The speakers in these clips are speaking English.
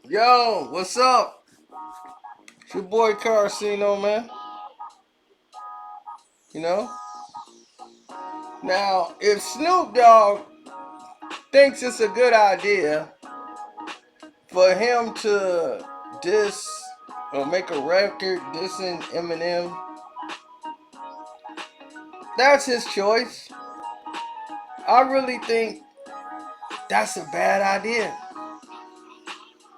Yo, what's up? It's your boy Carcino, man. You know? Now, if Snoop Dogg thinks it's a good idea for him to diss or make a record dissing Eminem, that's his choice. I really think that's a bad idea.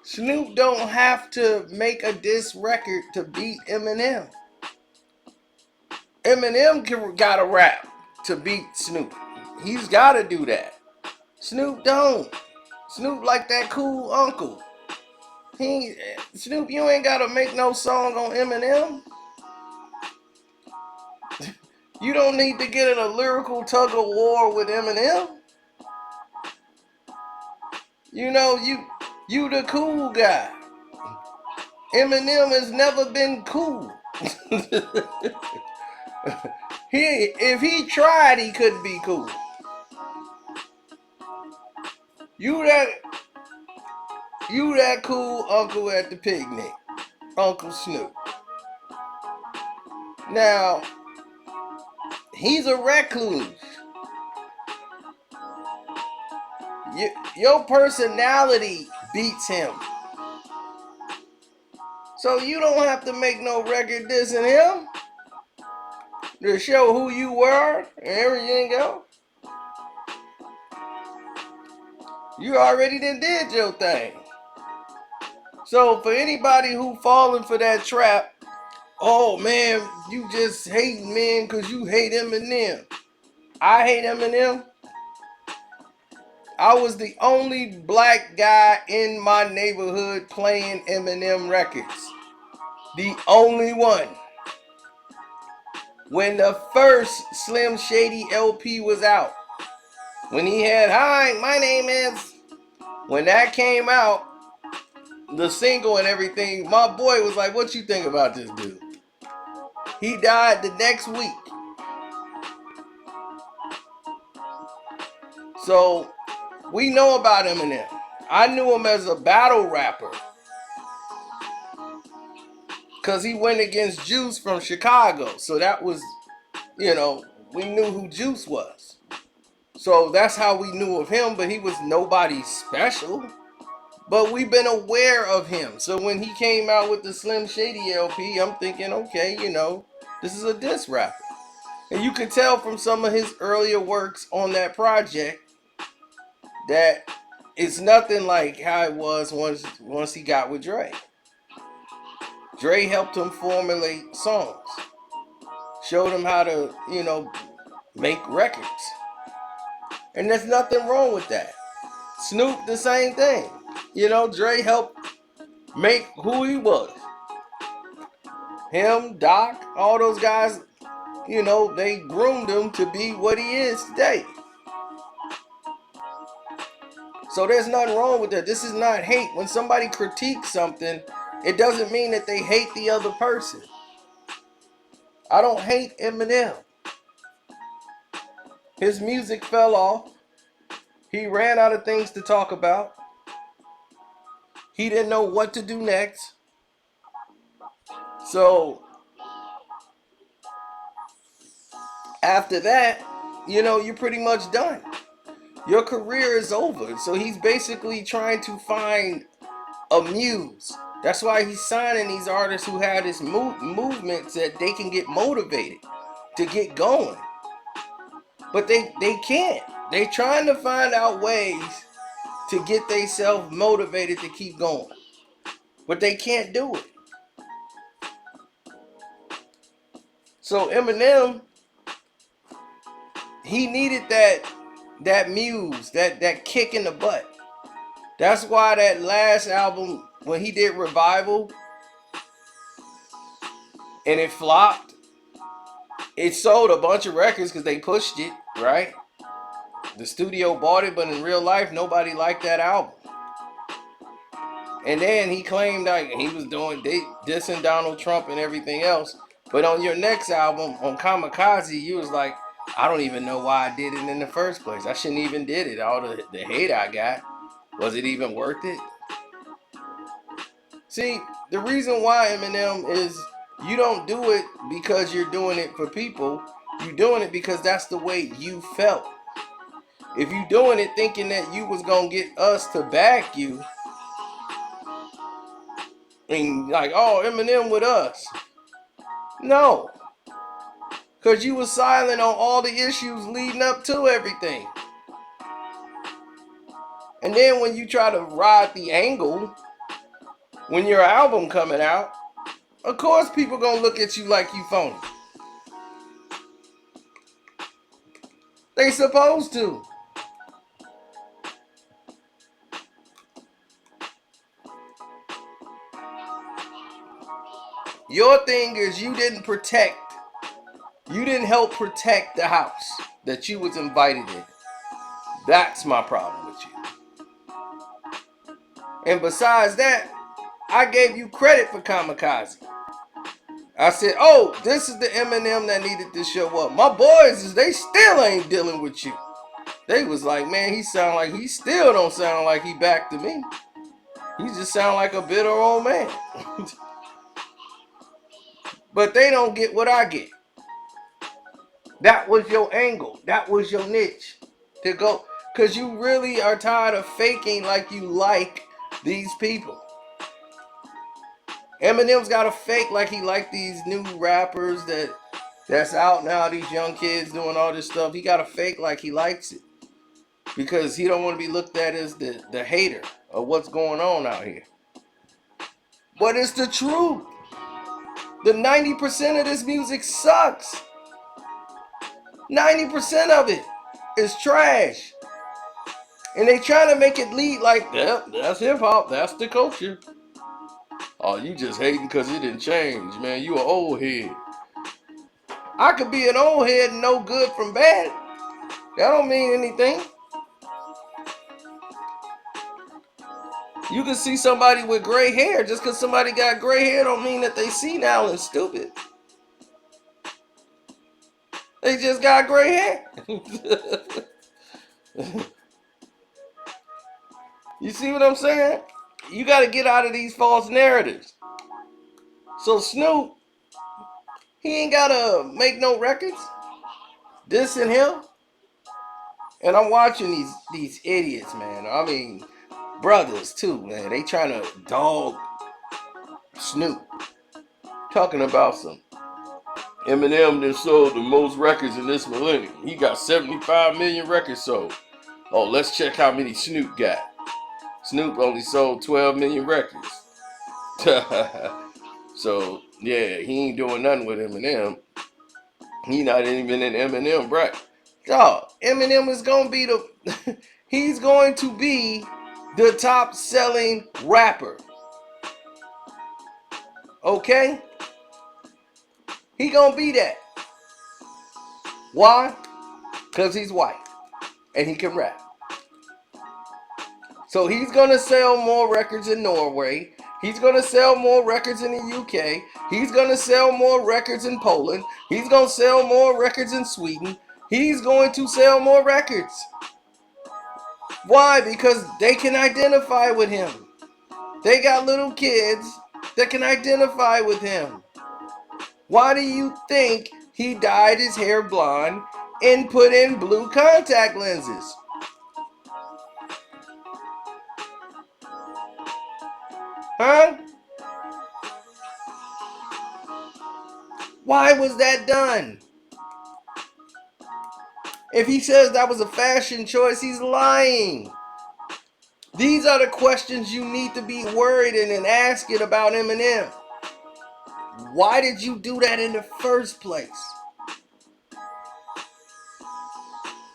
Snoop don't have to make a diss record to beat Eminem. Eminem gotta rap to beat Snoop. He's gotta do that. Snoop don't. Snoop like that cool uncle. He Snoop, you ain't gotta make no song on Eminem. You don't need to get in a lyrical tug of war with Eminem. You know, you the cool guy. Eminem has never been cool. If he tried, he couldn't be cool. You that you that cool uncle at the picnic, Uncle Snoop. Now, he's a recluse. Your personality beats him. So you don't have to make no record dissing him to show who you were and everything else. You already did your thing. So for anybody who falling for that trap, oh man, you just hating man because you hate Eminem. I hate Eminem. I was the only black guy in my neighborhood playing Eminem records. The only one. When the first Slim Shady LP was out, when he had "Hi, my name is," when that came out, the single and everything, my boy was like, "What you think about this dude?" He died the next week. So we know about Eminem. I knew him as a battle rapper because he went against Juice from Chicago. So that was, we knew who Juice was. So that's how we knew of him, but he was nobody special. But we've been aware of him. So when he came out with the Slim Shady LP, I'm thinking, okay, this is a diss rapper. And you could tell from some of his earlier works on that project that it's nothing like how it was once he got with Dre. Dre helped him formulate songs. Showed him how to, make records. And there's nothing wrong with that. Snoop, the same thing. Dre helped make who he was. Him, Doc, all those guys, they groomed him to be what he is today. So there's nothing wrong with that. This is not hate. When somebody critiques something, it doesn't mean that they hate the other person. I don't hate Eminem. His music fell off. He ran out of things to talk about. He didn't know what to do next. So after that, you're pretty much done. Your career is over. So he's basically trying to find a muse. That's why he's signing these artists who have this movements that they can get motivated to get going. But they can't. They trying to find out ways to get themselves motivated to keep going. But they can't do it. So Eminem, he needed that muse, that kick in the butt. That's why that last album, when he did Revival, and it flopped, it sold a bunch of records because they pushed it, right? The studio bought it, but in real life, nobody liked that album. And then he claimed that he was dissing Donald Trump and everything else. But on your next album, on Kamikaze, you was like, I don't even know why I did it in the first place. I shouldn't even did it. All the hate I got. Was it even worth it? See, the reason why, Eminem, is you don't do it because you're doing it for people. You're doing it because that's the way you felt. If you doing it thinking that you was gonna get us to back you, and like, oh, Eminem with us. No. Because you was silent on all the issues leading up to everything. And then when you try to ride the angle, when your album coming out, of course people gonna look at you like you phony. They supposed to. Your thing is you didn't help protect the house that you was invited in. That's my problem with you. And besides that, I gave you credit for Kamikaze. I said, oh, this is the Eminem that needed to show up. My boys, they still ain't dealing with you. They was like, man, he still don't sound like he back to me. He just sound like a bitter old man. But they don't get what I get. That was your angle. That was your niche to go. Because you really are tired of faking like you like these people. Eminem's got to fake like he like these new rappers that's out now, these young kids doing all this stuff. He got to fake like he likes it. Because he don't want to be looked at as the hater of what's going on out here. But it's the truth. The 90% of this music sucks. 90% of it is trash. And they trying to make it lead like, yep, that's hip hop, that's the culture. Oh, you just hating because it didn't change, man. You an old head. I could be an old head and know good from bad. That don't mean anything. You can see somebody with gray hair. Just because somebody got gray hair don't mean that they senile and stupid. They just got gray hair. You see what I'm saying? You got to get out of these false narratives. So Snoop, he ain't got to make no records. This and him. And I'm watching these idiots, man. I mean, brothers too, man. They trying to dog Snoop. Talking about some Eminem that sold the most records in this millennium. He got 75 million records sold. Oh, let's check how many Snoop got. Snoop only sold 12 million records. So, yeah, he ain't doing nothing with Eminem. He not even in Eminem, right? Dog, Eminem is going to be he's going to be the top selling rapper. Okay? He going to be that. Why? Because he's white and he can rap. So he's going to sell more records in Norway. He's going to sell more records in the UK. He's going to sell more records in Poland. He's going to sell more records in Sweden. He's going to sell more records. Why? Because they can identify with him. They got little kids that can identify with him. Why do you think he dyed his hair blonde and put in blue contact lenses? Huh? Why was that done? If he says that was a fashion choice, he's lying. These are the questions you need to be worried and asking about Eminem. Why did you do that in the first place?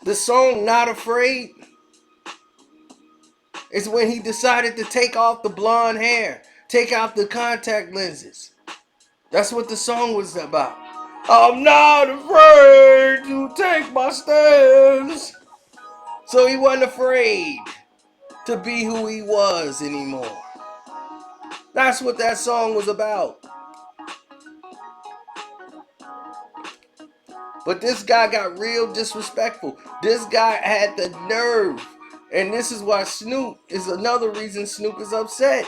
The song Not Afraid is when he decided to take off the blonde hair, take out the contact lenses. That's what the song was about. I'm not afraid to take my stance. So he wasn't afraid to be who he was anymore. That's what that song was about. But this guy got real disrespectful. This guy had the nerve And this is why Snoop is another reason Snoop is upset.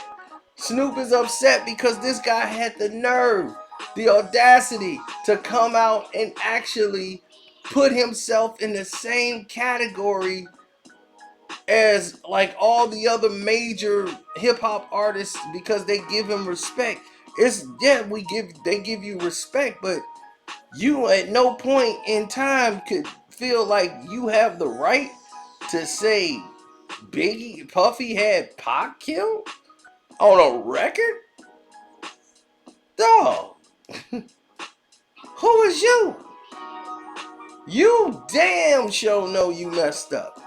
Snoop is upset because this guy had the nerve, the audacity to come out and actually put himself in the same category as like all the other major hip hop artists because they give him respect. It's yeah, they give you respect, but you at no point in time could feel like you have the right to say Biggie Puffy had Pac killed on a record? Dog. Who is you? You damn sure know you messed up.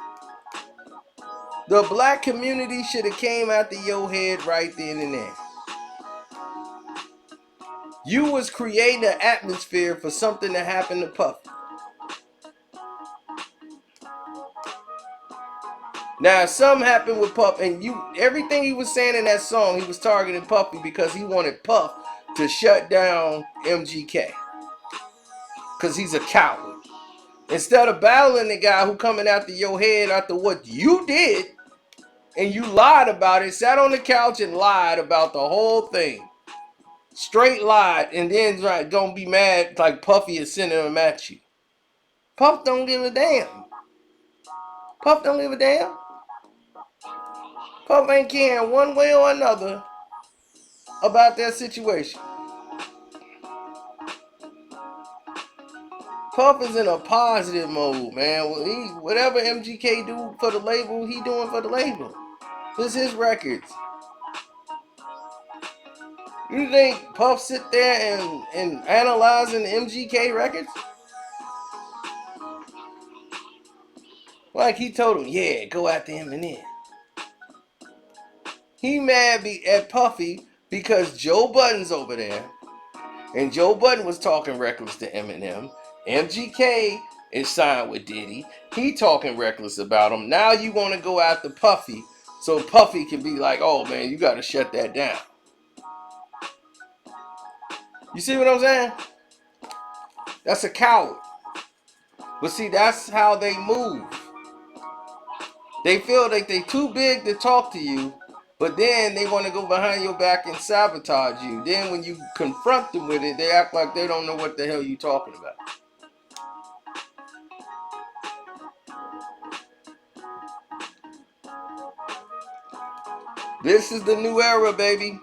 The black community should have came after your head right then and there. You was creating an atmosphere for something to happen to Puffy. Now, if something happened with Puff, and everything he was saying in that song, he was targeting Puffy because he wanted Puff to shut down MGK. Because he's a coward. Instead of battling the guy who coming after your head after what you did, and you lied about it, sat on the couch and lied about the whole thing. Straight lied, and then gonna be mad like Puffy is sending him at you. Puff don't give a damn. Puff don't give a damn. Puff ain't caring one way or another about that situation. Puff is in a positive mode, man. Whatever MGK do for the label, he doing for the label. This is his records. You think Puff sit there and analyzing MGK records? Like he told him, yeah, go after Eminem. He mad at Puffy because Joe Budden's over there. And Joe Budden was talking reckless to Eminem. MGK is signed with Diddy. He talking reckless about him. Now you want to go after Puffy so Puffy can be like, oh man, you got to shut that down. You see what I'm saying? That's a coward. But see, that's how they move. They feel like they too big to talk to you, but then they want to go behind your back and sabotage you. Then when you confront them with it, they act like they don't know what the hell you talking about. This is the new era, baby.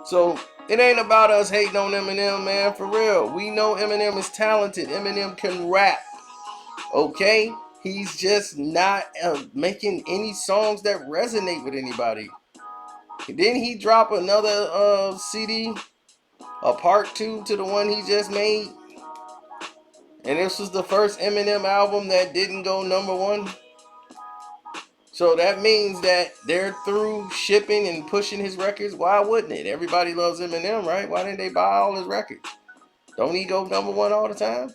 So it ain't about us hating on Eminem, man. For real. We know Eminem is talented. Eminem can rap. Okay? He's just not making any songs that resonate with anybody. Didn't he drop another CD? A part 2 to the one he just made? And this was the first Eminem album that didn't go #1. So that means that they're through shipping and pushing his records. Why wouldn't it? Everybody loves Eminem, right? Why didn't they buy all his records? Don't he go #1 all the time?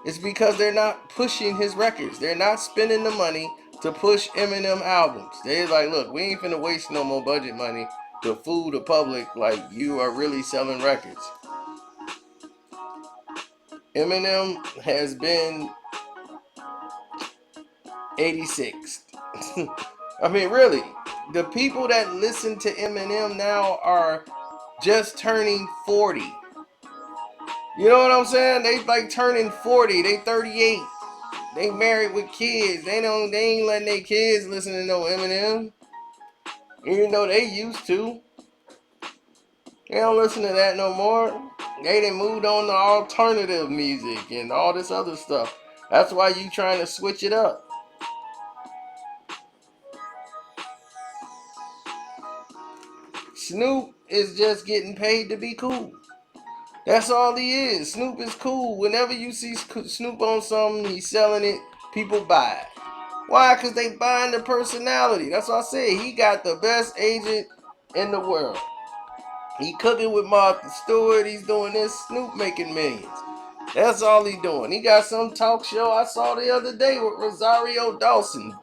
It's because they're not pushing his records. They're not spending the money to push Eminem albums. They're like, look, we ain't finna waste no more budget money to fool the public like you are really selling records. Eminem has been 86. I mean, really, the people that listen to Eminem now are just turning 40. You know what I'm saying? They like turning 40. They 38. They married with kids. They ain't letting their kids listen to no Eminem. Even though they used to. They don't listen to that no more. They done moved on to alternative music and all this other stuff. That's why you trying to switch it up. Snoop is just getting paid to be cool. That's all he is. Snoop is cool. Whenever you see Snoop on something, he's selling it, people buy it. Why? Because they buying the personality. That's what I say. He got the best agent in the world. He cooking with Martha Stewart. He's doing this. Snoop making millions. That's all he doing. He got some talk show I saw the other day with Rosario Dawson.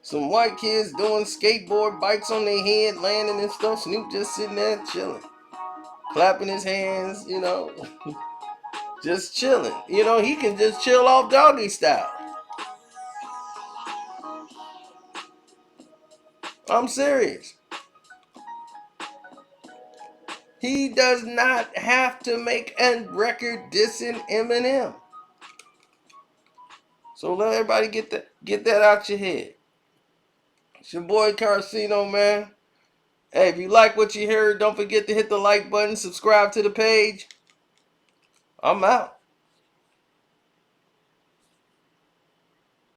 Some white kids doing skateboard bikes on their head, landing and stuff. Snoop just sitting there chilling. Clapping his hands, you know. Just chilling. You know, he can just chill off doggy style. I'm serious. He does not have to make a record dissing Eminem. So let everybody get that out your head. It's your boy Carcino, man. Hey, if you like what you heard, don't forget to hit the like button, subscribe to the page. I'm out.